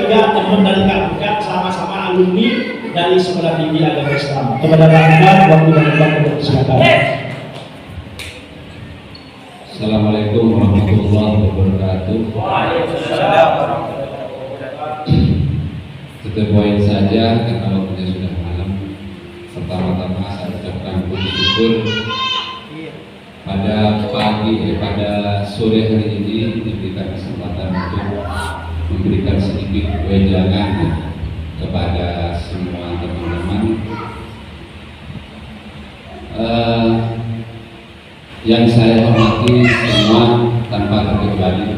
juga teman dari KPK sama-sama alumni dari Sekolah Tinggi Agama Islam. Kepada Bapak, waktu dan tempat silakan. Assalamualaikum warahmatullahi wabarakatuh. Waalaikumsalam warahmatullahi wabarakatuh. Satu poin saja karena waktunya sudah malam. Pertama-tama saya ucapkan puji syukur pada sore hari ini diberikan kesempatan untuk memberikan sedikit wejangan kepada semua teman-teman yang saya hormati semua tanpa terkecuali,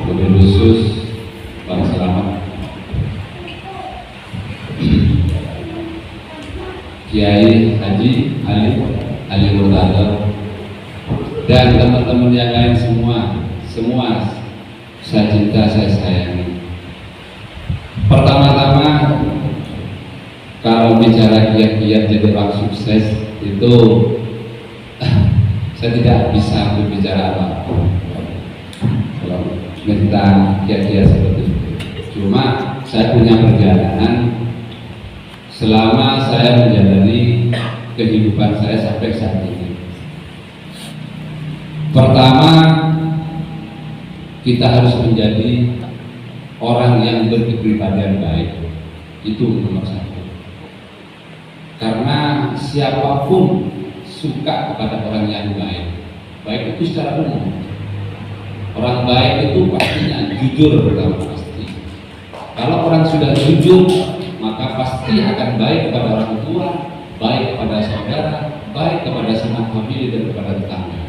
lebih khusus Bang Selamat, Kiai Haji Ali Murtada, dan teman-teman yang lain semua saya cinta, saya sayangi. Pertama-tama, kalau bicara kiat-kiat jadi orang sukses itu saya tidak bisa berbicara apa kalau tentang kiat-kiat seperti itu. Cuma saya punya perjalanan selama saya menjalani kehidupan saya sampai saat ini. Pertama, kita harus menjadi orang yang berkepribadian baik. Itu nomor satu. Karena siapapun suka kepada orang yang baik itu secara umum. Orang baik itu pastinya jujur pertama pasti. Kalau orang sudah jujur, maka pasti akan baik kepada orang tua, baik kepada saudara, baik kepada sanak famili dan kepada tetangga.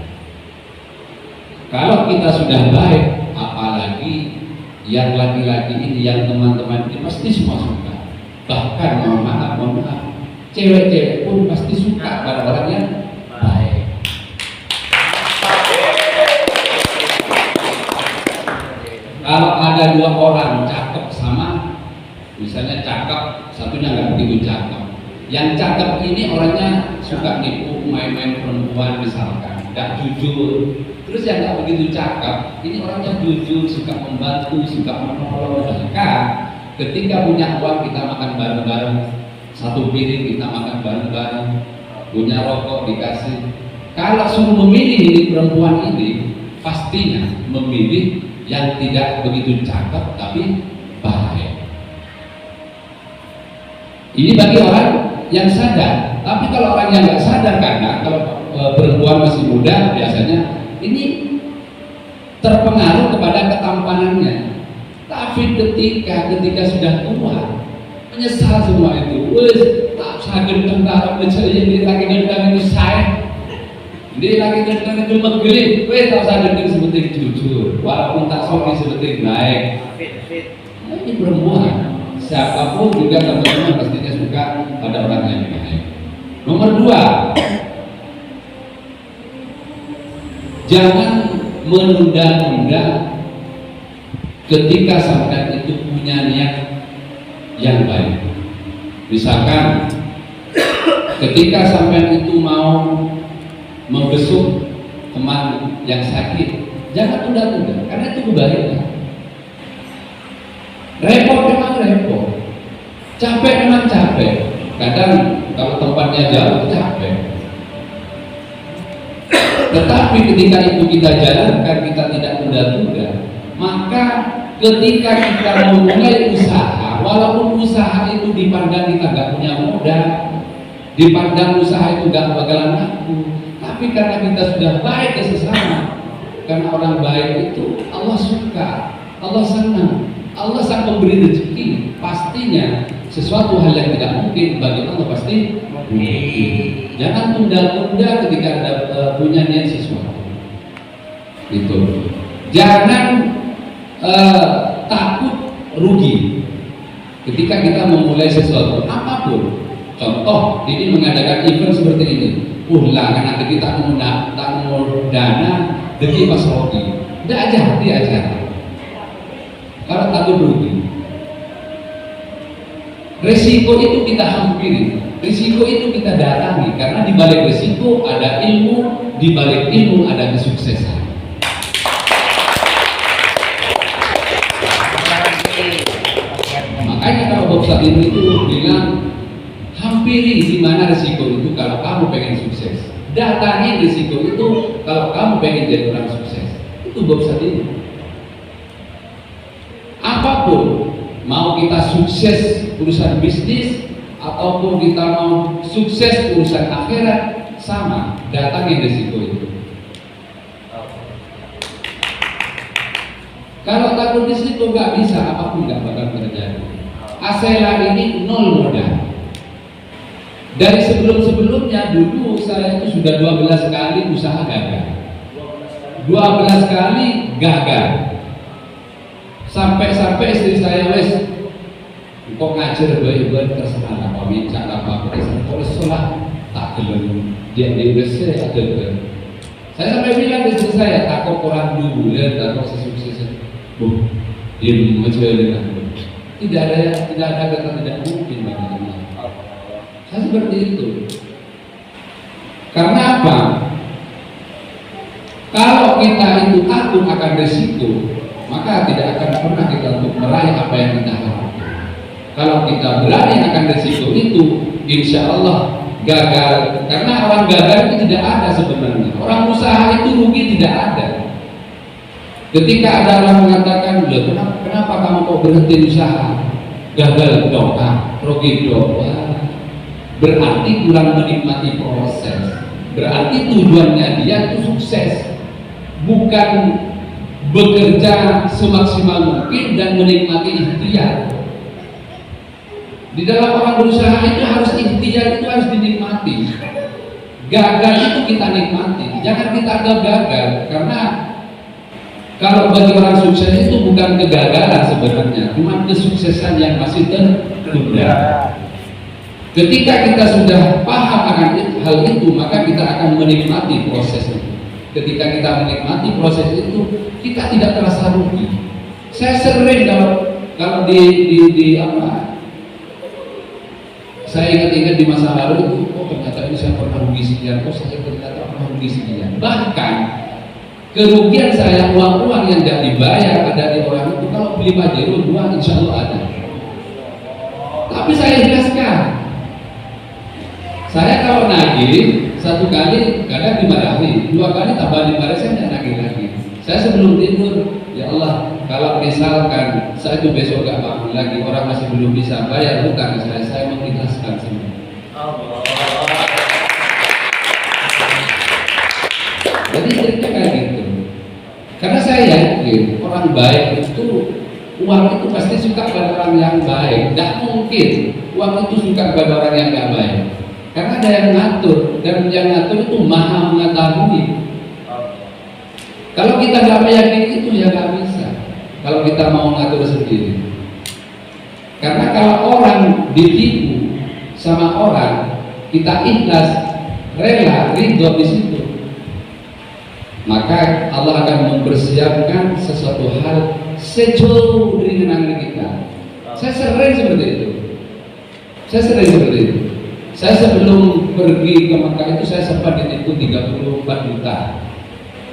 Kalau kita sudah baik, apalagi yang laki-laki ini, yang teman-teman ini pasti semua suka. Bahkan mohon maaf, cewek-cewek pun pasti suka pada orang yang baik. Kalau ada dua orang cakep sama, misalnya cakep, satunya nggak begitu cakep. Yang cakep ini orangnya suka nipu, main-main perempuan misalkan, nggak jujur. Terus yang nggak begitu cakep, ini orangnya jujur, suka membantu, suka menolong. Bahkan ketika punya uang kita makan bareng-bareng, satu piring kita makan bareng-bareng, punya rokok dikasih. Kalau suruh memilih ini perempuan ini, pastinya memilih yang tidak begitu cakep tapi baik. Ini bagi orang yang sadar. Tapi kalau orang yang nggak sadar, karena kalau perempuan masih muda biasanya ini terpengaruh kepada ketampanannya. Tapi ketika sudah tua, menyesal semua itu. Wes tak saged tentara mencari yang lagi gendang itu saya. Dia lagi gendang itu megeli. Wes tak saged seperti jujur. Walaupun tak sopan seperti baik. Nah, ini perempuan. Siapapun juga teman-teman pastinya suka pada orang yang baik. Nomor dua, jangan menunda-nunda ketika sampai itu punya niat yang baik. Misalkan ketika sampai itu mau membesuk teman yang sakit, jangan tunda-tunda, karena itu kebaikan. Repot memang repot, capek memang capek. Kadang kalau tempatnya jauh capek. Tetapi ketika itu kita jalankan, kita tidak tunda-tunda, maka ketika kita memulai usaha, walaupun usaha itu dipandang kita gak punya modal, dipandang usaha itu gak bakalan laku, tapi karena kita sudah baik ke sesama, karena orang baik itu Allah suka, Allah senang, Allah sang pemberi rezeki. Pastinya sesuatu hal yang tidak mungkin bagi Allah pasti mungkin. Jangan tunda-tunda ketika ada punya niat sesuatu. Itu. Jangan takut rugi ketika kita memulai sesuatu apapun. Contoh, ini mengadakan event seperti ini. Karena kita mau dana demi pas roti. Tidak aja. Kalau takut rugi, resiko itu kita hampiri, risiko itu kita datangi, karena di balik risiko ada ilmu, di balik ilmu ada kesuksesan. Makanya kalau Bob Sadim itu bilang, hampiri di mana risiko itu kalau kamu pengen sukses. Datangi risiko itu kalau kamu pengen jadi orang sukses. Itu Bob Sadim. Apapun, mau kita sukses urusan bisnis ataupun kita mau sukses urusan akhirat, sama, datangi risiko itu. Kalau takut risiko nggak bisa, apapun nggak bakal terjadi. Asela ini nol modal. Dari sebelum-sebelumnya dulu saya itu sudah 12 kali usaha gagal. 12 kali gagal. Sampai istri saya wes kok ngajar baik-baik terserah apa minta apa terserah sholat tak gelem dia dewasa ada. Saya sampai bilang istri saya takut orang dulu ya takut sesukses. Dia mencoba tidak ada kata tidak mungkin bagi Allah. Saya seperti itu. Karena apa? Kalau kita itu takut akan risiko, maka tidak akan pernah kita untuk meraih apa yang kita harapkan. Kalau kita berani akan risiko itu, insya Allah gagal. Karena orang gagal itu tidak ada sebenarnya. Orang usaha itu rugi tidak ada. Ketika ada orang mengatakan, kenapa kamu kok berhenti usaha? Gagal doa, rugi doa. Berarti kurang menikmati proses. Berarti tujuannya dia itu sukses, bukan bekerja semaksimal mungkin dan menikmati ikhtiar. Di dalam orang berusaha itu harus ikhtiar, itu harus dinikmati. Gagal itu kita nikmati, jangan kita anggap gagal. Karena kalau bagi orang sukses itu bukan kegagalan sebenarnya, cuma kesuksesan yang masih tertunda. Ketika kita sudah paham akan hal itu, maka kita akan menikmati proses itu. Ketika kita menikmati proses itu, kita tidak terasa rugi. Saya sering kalau di apa? Saya ingat-ingat di masa lalu itu, oh ternyata ini saya pernah rugi sekian, oh saya ternyata pernah rugi sekian. Bahkan kerugian saya uang-uang yang tidak dibayar ada di orang itu, kalau beli Pajero 2 insya Allah ada. Tapi saya jelaskan, saya kalau nagih satu kali kadang dimarahi, 2 kali tambah dimarahi, saya tidak nagih lagi. Saya sebelum tidur, ya Allah, kalau misalkan saya itu besok gak bangun lagi, orang masih belum bisa bayar hutang saya mengikhlaskan semua. Jadi cerita kayak gitu. Karena saya yakin orang baik itu, uang itu pasti suka pada orang yang baik. Tidak mungkin uang itu suka pada orang yang gak baik. Karena ada yang ngatur, dan yang ngatur itu maha mengetahui. Kalau kita nggak meyakini itu ya nggak bisa. Kalau kita mau ngatur sendiri, karena kalau orang ditipu sama orang, kita ikhlas, rela, ridho di situ, maka Allah akan mempersiapkan sesuatu hal sejauh dari kenangan kita. Saya sering seperti itu. Saya sebelum pergi ke Mekah itu saya sempat ditipu 34 juta.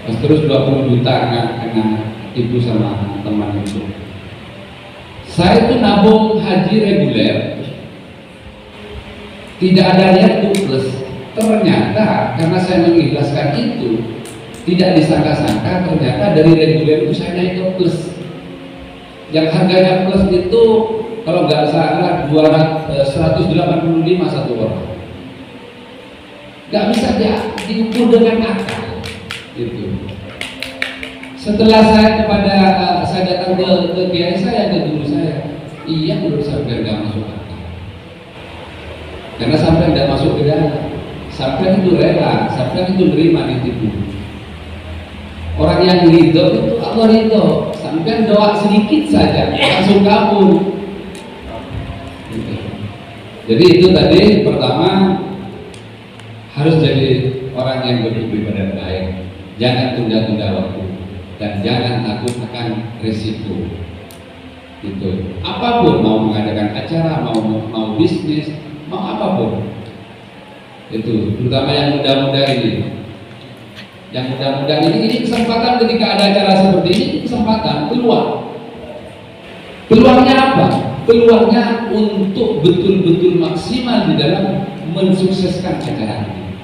Terus 20 juta kena tipu sama teman itu. Saya itu nabung haji reguler, tidak ada niat plus. Ternyata karena saya mengikhlaskan itu, tidak disangka-sangka ternyata dari reguler itu saya naik ke plus. Yang harganya plus itu kalau nggak salah 185 satu orang. Nggak bisa diukur dengan akal. Itu. Setelah saya saya datang ke kiai saya, ke guru saya, iya menurut saya nggak masuk akal. Karena sampai tidak masuk ke dalam, sampai itu rela, sampai itu nerima ditipu. Orang yang ridho itu Allah ridho, sampai doa sedikit saja langsung kabur. Jadi itu tadi pertama harus jadi orang yang beribadah baik. Jangan tunda-tunda waktu dan jangan takut akan risiko. Gitu. Apapun, mau mengadakan acara, mau bisnis, mau apapun. Itu terutama yang muda-muda ini. Yang muda-muda ini kesempatan ketika ada acara seperti ini, kesempatan peluang Peluangnya apa? Peluangnya untuk betul-betul maksimal di dalam mensukseskan acara ini.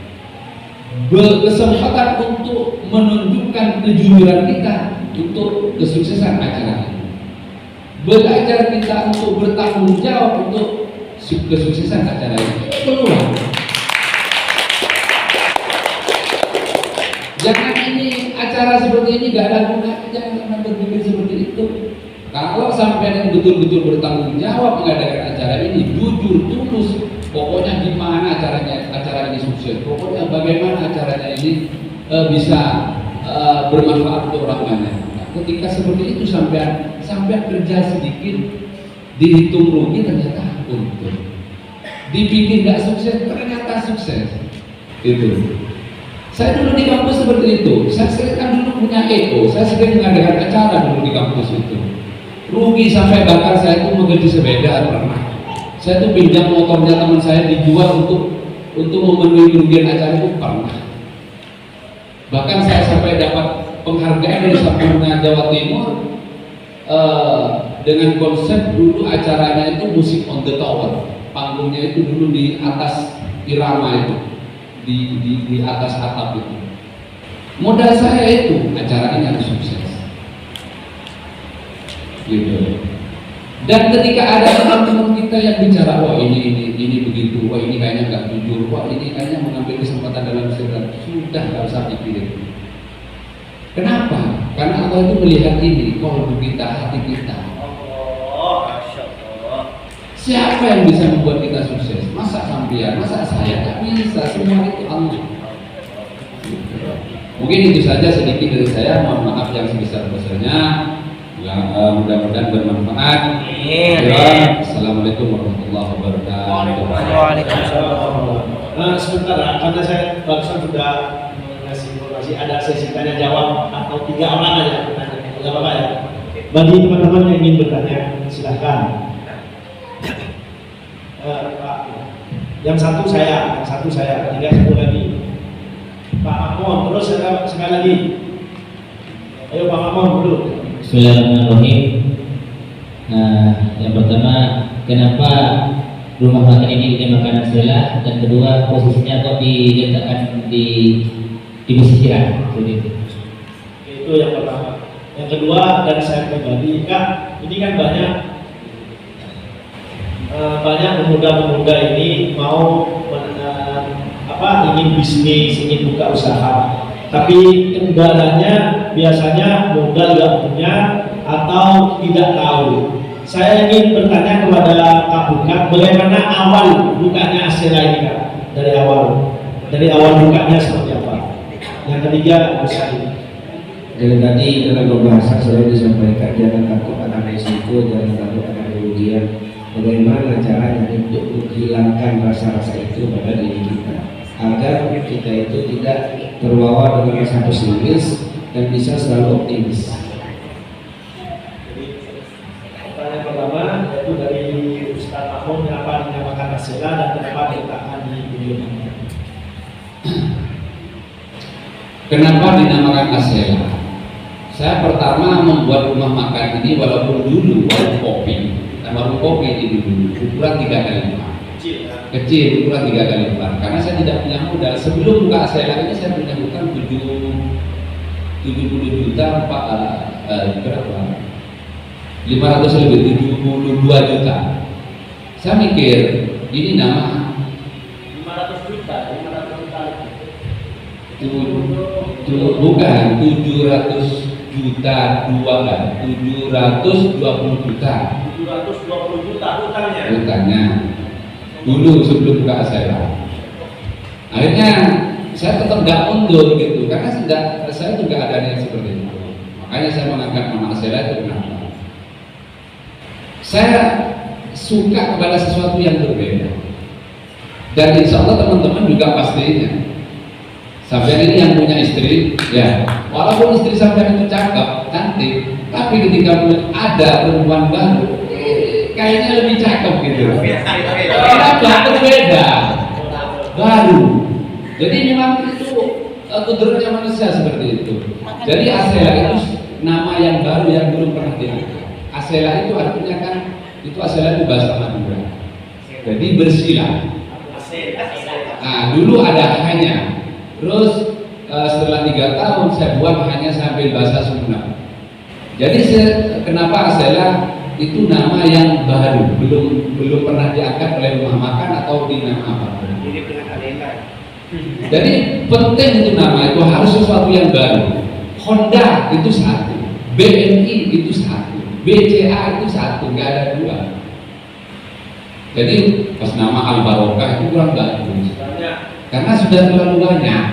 Berkesempatan untuk menunjukkan kejujuran kita untuk kesuksesan acara ini. Belajar kita untuk bertanggung jawab untuk kesuksesan acara ini. Peluang. Jangan ini acara seperti ini gak ada gunanya, jangan berpikir seperti itu. Kalau sampai yang betul-betul bertanggung jawab mengadakan acara ini, jujur, tulus, pokoknya gimana acara ini sukses, pokoknya bagaimana acaranya ini bisa bermanfaat untuk orang banyak. Nah, ketika seperti itu sampai kerja sedikit, dihitung rugi ternyata untung, dibikin nggak sukses ternyata sukses. Itu. Saya dulu di kampus seperti itu. Saya sering kan dulu punya ego, saya sering mengadakan acara dulu di kampus itu. Rugi sampai bahkan saya itu mengganti sepeda pernah. Saya tuh pinjam motornya teman saya dijual untuk memenuhi kerugian acara itu pernah. Bahkan saya sampai dapat penghargaan dari Sampurna Jawa Timur dengan konsep dulu acaranya itu musik on the tower. Panggungnya itu dulu di atas irama itu, di atas atap itu. Modal saya itu acara ini harus sukses. Gitu. Dan ketika ada teman-teman kita yang bicara, wah ini begitu, wah ini kayaknya nggak jujur, wah ini kayaknya mengambil kesempatan dalam segala, sudah nggak usah pikirin. Kenapa? Karena Allah itu melihat ini, kolbu kita, hati kita. Siapa yang bisa membuat kita sukses? Masa sampean, masa saya? Nggak bisa, semua itu Allah. Mungkin itu saja sedikit dari saya. Mohon maaf yang sebesar-besarnya. Mudah-mudahan bermanfaat. Assalamualaikum warahmatullahi wabarakatuh. Waalaikumsalam. Sebentar, karena saya barusan sudah ngasih informasi ada sesi tanya jawab atau 3 orang aja bertanya, nggak apa-apa ya. Bagi teman-teman yang ingin bertanya, silahkan. Yang satu saya, tiga satu lagi. Pak Makmon, terus sekali lagi. Ayo Pak Makmon dulu. Bismillahirrahmanirrahim. Yang pertama, kenapa rumah makan ini dinamakan Nasrullah, dan kedua posisinya kok diletakkan di pesisiran seperti itu. Itu yang pertama. Yang kedua dari saya pribadi, Kak, ini kan banyak pemuda-pemuda ini mau ingin bisnis, ingin buka usaha. Tapi kendalanya biasanya modal nggak punya atau tidak tahu. Saya ingin bertanya kepada Kak Bukat, bagaimana awal bukanya Asela ini, Kak? Dari awal bukanya seperti apa? Yang ketiga, usaha. Dari tadi dalam pembahasan selalu disampaikan, jangan takut akan risiko, jangan takut akan kerugian. Bagaimana caranya untuk menghilangkan rasa-rasa itu pada diri kita, agar kita itu tidak terbawa dengan rasa pesimis dan bisa selalu optimis. Pertanyaan pertama yaitu dari Ustaz Mahmud, kenapa dinamakan Asela dan kenapa diletakkan di video ini? Kenapa dinamakan Asela? Saya pertama membuat rumah makan ini walaupun dulu warung kopi ini dulu ukuran 3 kali 4, kecil ukuran 3 kali 4, karena saya tidak punya modal. Sebelum buka Asela ini saya punya hutang 70 juta, berapa? 500 lebih, 72 juta. Saya mikir ini nama 500 juta bukan 700 juta 720 juta. 720 juta Hutangnya dulu sebelum buka Asela. Akhirnya saya tetap nggak mundur gitu, karena saya juga ada yang seperti itu. Makanya saya mengangkat nama Asela itu kenapa? Saya suka kepada sesuatu yang berbeda, dan insya Allah teman-teman juga pastinya. Sampai ini yang punya istri, ya, walaupun istri sampai itu cakep, cantik, tapi ketika ada perempuan baru, kayaknya lebih cakep gitu. Kenapa? Berbeda, baru. Jadi memang itu kudratnya manusia seperti itu. Jadi Asela itu nama yang baru yang belum pernah diangkat. Asela itu artinya kan, itu asela itu bahasa Madura. Jadi bersilah. Nah, dulu ada hanya. Terus setelah 3 tahun saya buat hanya sampai bahasa Sunda. Jadi kenapa Asela itu nama yang baru, belum pernah diangkat oleh rumah makan atau di nama apa. Jadi penting itu nama itu harus sesuatu yang baru. Honda itu satu, BNI itu satu, BCA itu satu, nggak ada 2. Jadi pas nama Al Barokah itu kurang bagus, karena sudah terlalu banyak.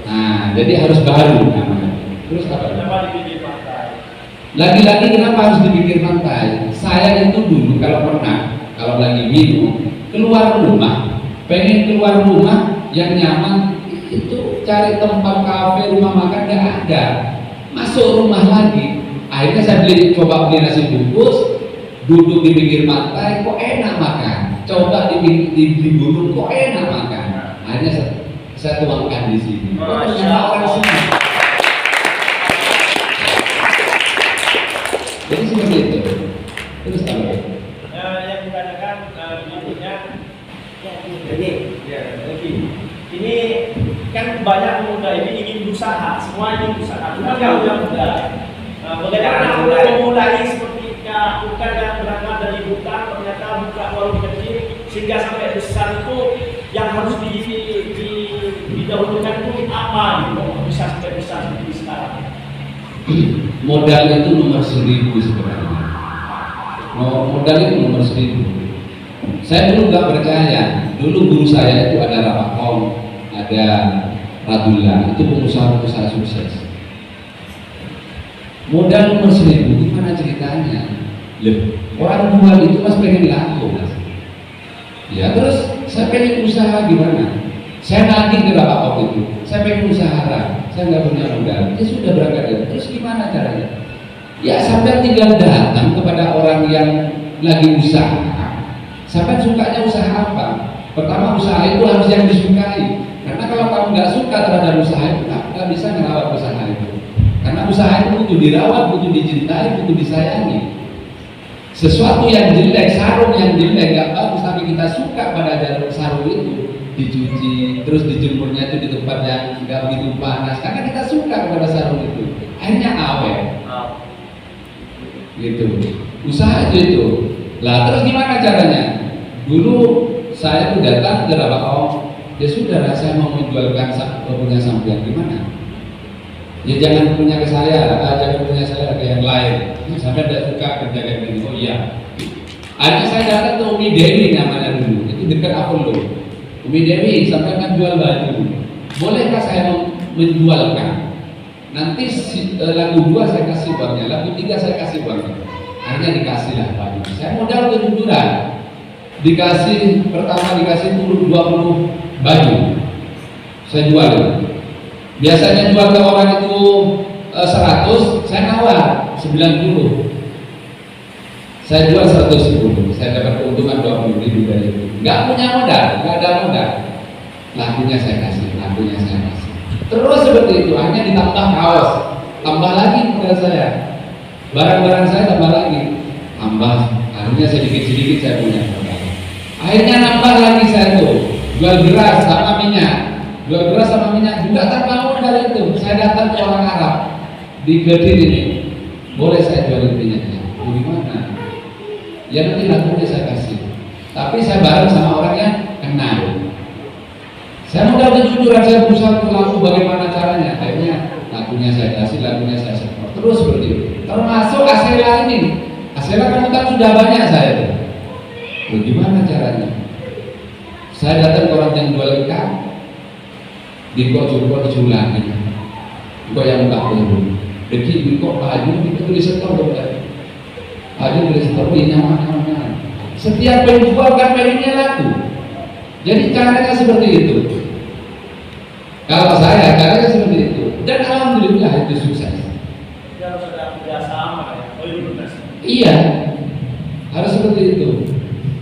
Nah, jadi harus baru namanya. Terus apa? Lagi-lagi kenapa harus dibikin pantai? Saya itu dulu kalau lagi minum keluar rumah, pengen keluar rumah yang nyaman itu cari tempat kafe, rumah makan nggak ada. Masuk rumah lagi, akhirnya saya coba beli nasi bungkus, duduk di pinggir pantai, kok enak makan. Coba di gunung, kok enak makan. Akhirnya saya tuangkan di sini. Jadi seperti itu. Terus apa? Yang dikatakan intinya ini kan banyak pemuda ini ingin berusaha, semua ingin berusaha. Cuma kalau yang muda, bagaimana memulai seperti bukan yang berangkat dari hutan ternyata buka warung kecil sehingga sampai besar itu yang harus didahulukan itu apa gitu bisa sampai besar seperti sekarang. Modal itu nomor 1000 sebenarnya. Modal itu nomor 1000. Saya dulu nggak percaya. Dulu guru saya itu ada Rapakom, ada Radula, itu pengusaha sukses. Modal nomor 1000, gimana ceritanya? Orang jual itu mas pengen laku, mas. Ya terus saya pengen usaha gimana? Saya nagih ke Rapakom itu, saya pengen usaha, saya nggak punya modal. Ya sudah berangkat itu. Terus gimana caranya? Ya sampai tinggal datang kepada orang yang lagi usaha. Sampai sukanya usaha apa? Pertama usaha itu harus yang disukai. Karena kalau kamu nggak suka terhadap usaha itu, nggak bisa merawat usaha itu. Karena usaha itu butuh dirawat, butuh dicintai, butuh disayangi. Sesuatu yang jelek, sarung yang jelek nggak bagus, tapi kita suka pada sarung itu, dicuci, terus dijemurnya itu di tempat yang nggak begitu panas. Karena kita suka kepada sarung itu, akhirnya awet. Gitu. Usaha aja itu. Lah terus gimana caranya? Dulu saya tuh datang ke Rapakom, ya sudah saya mau menjualkan punya sampean gimana? Ya jangan punya ke saya, jangan punya saya ke yang lain. Sampai tidak suka kerja kayak gini. Oh iya. Akhirnya saya datang ke Umi Dewi namanya dulu, itu dekat Apollo. Umi Dewi, sampai kan jual baju. Bolehkah saya menjualkan? Nanti lagu 2 saya kasih uangnya, lagu 3 saya kasih uangnya. Akhirnya dikasih lah baju. Saya modal kejujuran. Pertama dikasih 20 baju. Saya jual. Biasanya jual ke orang itu 100, saya nawar 90. Saya jual 110, saya dapat keuntungan 20.000 dari itu. Nggak punya modal, nggak ada modal. Lakunya saya kasih. Terus seperti itu, hanya ditambah kaos, tambah lagi modal saya. Barang-barang saya tambah lagi, akhirnya sedikit-sedikit saya punya modal. Akhirnya nambah lagi saya tuh, jual beras sama minyak juga tanpa modal itu. Saya datang ke orang Arab di Kediri ini, boleh saya jualin minyaknya? Gimana? Ya nanti lakunya saya kasih. Tapi saya bareng sama orang yang kenal. Saya modal kejujuran, saya berusaha untuk laku bagaimana caranya. Akhirnya lakunya saya kasih, lakunya saya support. Terus seperti itu. Termasuk Asela ini. Asela kan sudah banyak saya itu. Bagaimana caranya? Saya datang ke orang yang jual ikan, di kok jualan ini. Kok yang muka peluru. Deki kok baju itu tulis setor dong. Baju tulis setor ini nyaman. Setiap penjual kan pengennya laku. Jadi caranya seperti itu. Kalau saya caranya seperti itu. Dan alhamdulillah itu sukses. Harus ada kerjasama ya. Iya, harus seperti itu.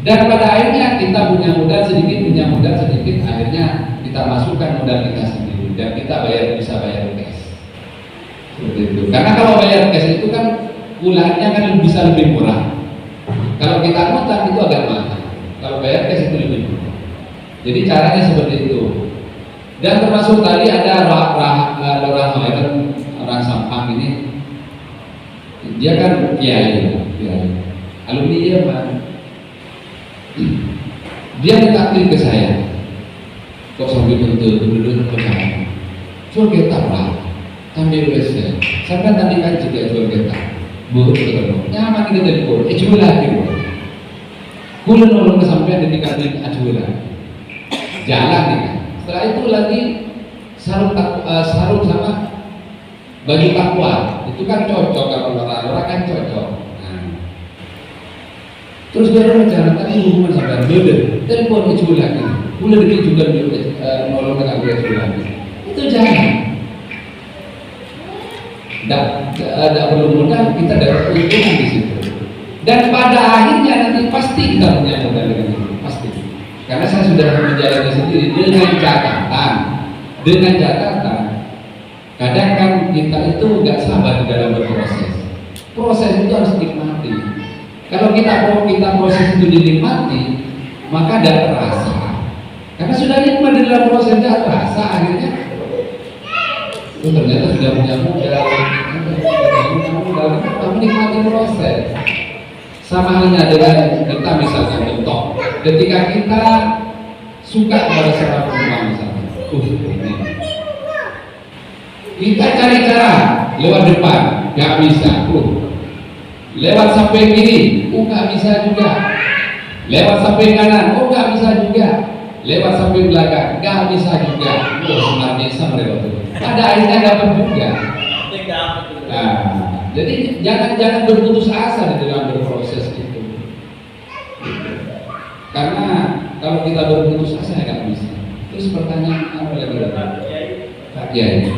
Dan pada akhirnya kita punya modal sedikit, akhirnya kita masukkan modal kita sendiri dan kita bisa bayar cash. Seperti itu. Karena kalau bayar cash itu kan Ulannya kan bisa lebih murah. Kalau kita ngutang itu agak mahal. Kalau bayar cash itu lebih murah. Jadi caranya seperti itu. Dan termasuk tadi ada orang Sampang ini, dia kan kiai, alumni dia Pak. Dia minta ke saya, kok sambil dulu percaya. Jual kita Pak, sambil WC. Sampai tadi kan juga jual kita. Buruk betul. Nyaman kita telepon, jual lagi. Kulo nolong kesampean ketika jualan. Jalan nih. Setelah itu lagi sarung sama baju takwa. Itu kan cocok kalau orang kan cocok. Nah. Terus dia berbicara tadi hubungan sama beda. Telepon jual lagi. Kulo dikit juga nolong dengan jual lagi. Itu jangan. Tidak perlu modal, kita dapat keuntungan di situ. Dan pada akhirnya nanti pasti kita punya modal dengan itu, pasti. Karena saya sudah menjalani sendiri dengan catatan. Kadang kan kita itu nggak sabar di dalam berproses. Proses itu harus dinikmati. Kalau kita proses itu dinikmati, maka ada rasa. Karena sudah nikmat di dalam proses, ada rasa akhirnya. Ternyata sudah punya modal, kita menikmati proses. Sama halnya dengan kita misalkan contoh, ketika kita suka pada seorang perempuan misalnya, ini. Kita cari cara lewat depan, nggak bisa, lewat sampai kiri, nggak bisa juga, lewat sampai kanan, nggak bisa juga, lewat sampai belakang, nggak bisa juga, sebenarnya sama lewat. Pada akhirnya dapat juga. Nah, jadi jangan berputus asa di dalam berproses itu. Karena kalau kita berputus asa nggak bisa. Terus pertanyaan apa lagi? Pak Kiai,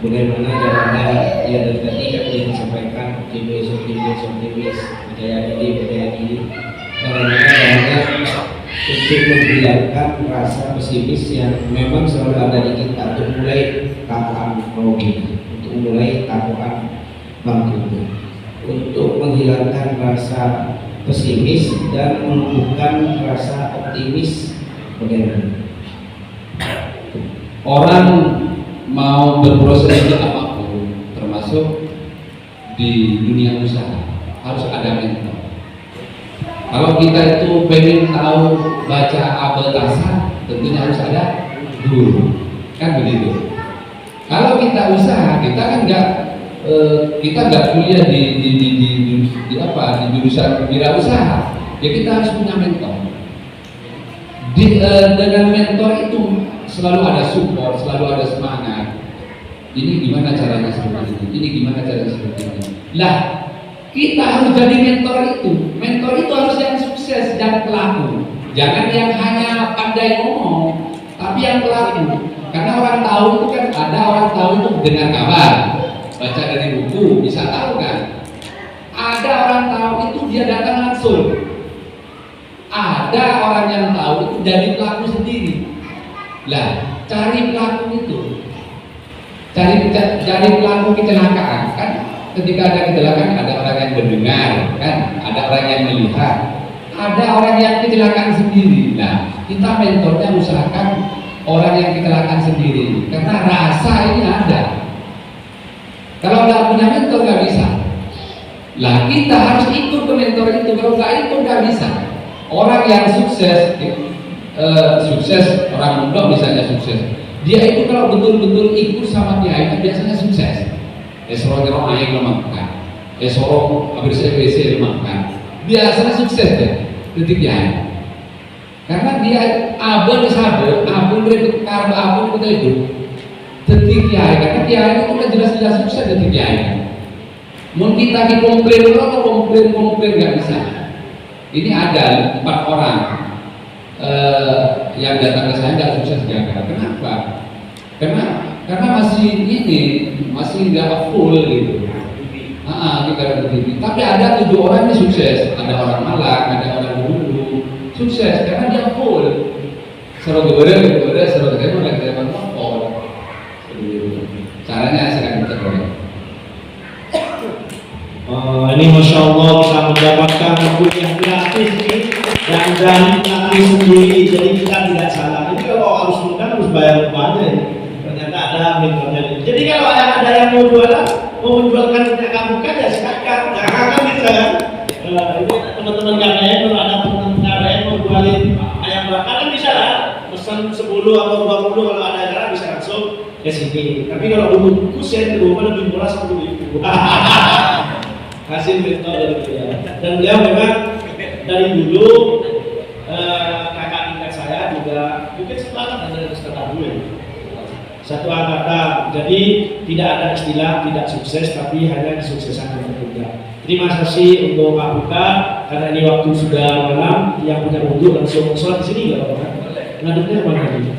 bagaimana caranya ya dari tadi kan dia disampaikan optimis, percaya diri. Bagaimana caranya untuk menghilangkan rasa pesimis yang memang selalu ada di kita untuk mulai tahapan grogi, untuk mulai tahapan bangkit, untuk menghilangkan rasa pesimis dan menumbuhkan rasa optimis. Bagaimana? Orang mau berproses di apapun, termasuk di dunia usaha, harus ada mentor. Kalau kita itu pengen tahu baca abel tasar, tentunya harus ada guru, kan begitu. Kalau kita usaha, kita kan kita nggak kuliah di jurusan wirausaha, ya kita harus punya mentor. Dengan mentor itu selalu ada support, selalu ada semangat. Ini gimana caranya seperti ini? Ini gimana caranya seperti ini? Lah, kita harus jadi mentor itu. Mentor itu harus yang sukses dan pelaku. Jangan yang hanya pandai ngomong, tapi yang pelaku. Karena orang tahu itu kan ada orang tahu itu dengar kabar, baca dari buku, bisa tahu kan. Ada orang tahu itu dia datang langsung. Ada orang yang tahu itu jadi pelaku sendiri. Lah, cari pelaku itu. Cari pelaku kecelakaan kan. Ketika ada kecelakaan ada orang yang mendengar kan, ada orang yang melihat, ada orang yang kecelakaan sendiri. Nah, kita mentornya usahakan orang yang kecelakaan sendiri, karena rasa ini ada. Kalau nggak punya mentor nggak bisa. Lah kita harus ikut ke mentor itu. Kalau nggak ikut nggak bisa. Orang yang sukses, orang muda misalnya sukses, dia itu kalau betul-betul ikut sama dia itu biasanya sukses. Esoro aing lemahkan, esoro habis WC lemahkan, biasanya sukses deh, detik ya. Karena dia abel sabar, abel itu karena abel itu hidup, detik ya. Karena dia itu kan jelas-jelas sukses detik ya. Mungkin kita dikomplain atau komplain nggak bisa. Ini ada 4 orang yang datang ke saya nggak sukses gagal. Kenapa? Karena masih nggak full gitu. Kita berdiri. Tapi ada 7 orang yang sukses. Ada orang Malang, ada orang Bulu, sukses karena dia full. Seru gede, seru lagi full. Caranya saya akan ini Masya Allah bisa mendapatkan buku yang gratis nih dan dari kami sendiri, jadi kita tidak salah. Ini kalau harus undang harus bayar banyak ini. Ternyata ada metodenya. Jadi kalau ada yang mau jualan, mau menjualkan punya kamu kan ya silakan, jangan bisa kan. Ini teman-teman KKN kalau ada teman-teman KKN mau jualin ayam bakar kan bisa lah, pesan 10 atau 20 kalau ada acara bisa langsung ke sini. Tapi kalau bungkus ya di rumah lebih murah 10.000. Hasil metode gitu ya. Dan dia memang dari dulu kakak tingkat saya juga mungkin setelah ada setengah dulu ya. Satu angkatan, jadi tidak ada istilah tidak sukses, tapi hanya kesuksesan yang berbeda. Terima kasih untuk Pak Buka, karena ini waktu sudah malam, yang punya wudhu langsung sholat di sini nggak apa-apa? Ngaduknya mana lagi?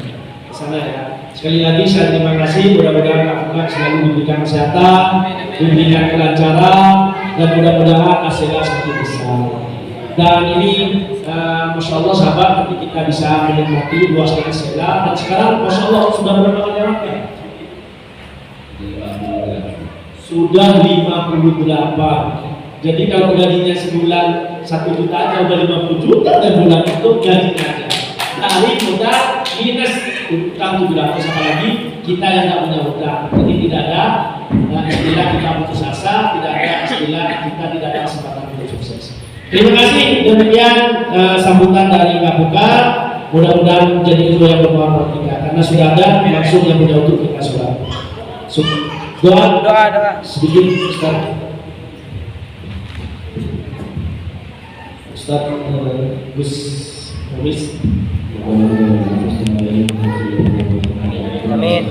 Ke sana ya. Sekali lagi saya terima kasih, mudah-mudahan Pak Buka selalu diberikan kesehatan, diberikan kelancaran, dan mudah-mudahan hasilnya semakin besar. Dan ini Masya Allah sahabat, nanti kita bisa menikmati luasnya sela. Dan sekarang Masya Allah sudah berapa kali anaknya? Sudah 58. Jadi kalau gajinya sebulan 1 juta aja udah 50 juta dan bulan itu gajinya aja. Dari modal minus utang 700, apalagi kita yang nggak punya utang. Jadi tidak ada istilah kita putus asa, tidak ada istilah kita tidak ada kesempatan untuk sukses. Terima kasih, demikian sambutan dari Pak Buka. Mudah-mudahan menjadi ilmu yang bermanfaat buat kita, karena sudah ada langsung yang punya untuk kita sholat. Doa sedikit Ustaz. Ustaz Gus Mumis. Amin. Amin.